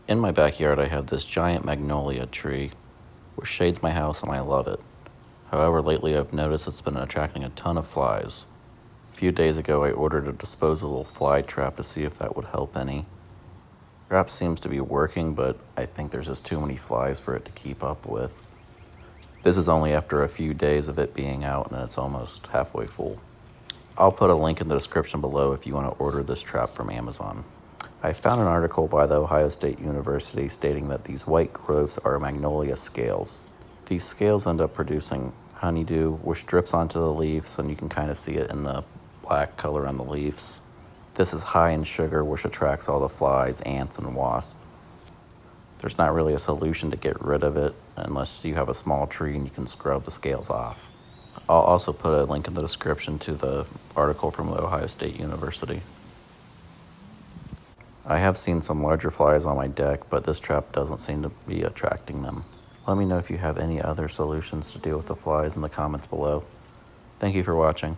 In my backyard, I have this giant magnolia tree, which shades my house, and I love it. However, lately I've noticed it's been attracting a ton of flies. A few days ago, I ordered a disposable fly trap to see if that would help any. The trap seems to be working, but I think there's just too many flies for it to keep up with. This is only after a few days of it being out, and it's almost halfway full. I'll put a link in the description below if you want to order this trap from Amazon. I found an article by the Ohio State University stating that these white growths are Magnolia Scales. These scales end up producing honeydew, which drips onto the leaves, and you can kind of see it in the black color on the leaves. This is high in sugar, which attracts all the flies, ants, and wasps. There's not really a solution to get rid of it unless you have a small tree and you can scrub the scales off. I'll also put a link in the description to the article from the Ohio State University. I have seen some larger flies on my deck, but this trap doesn't seem to be attracting them. Let me know if you have any other solutions to deal with the flies in the comments below. Thank you for watching.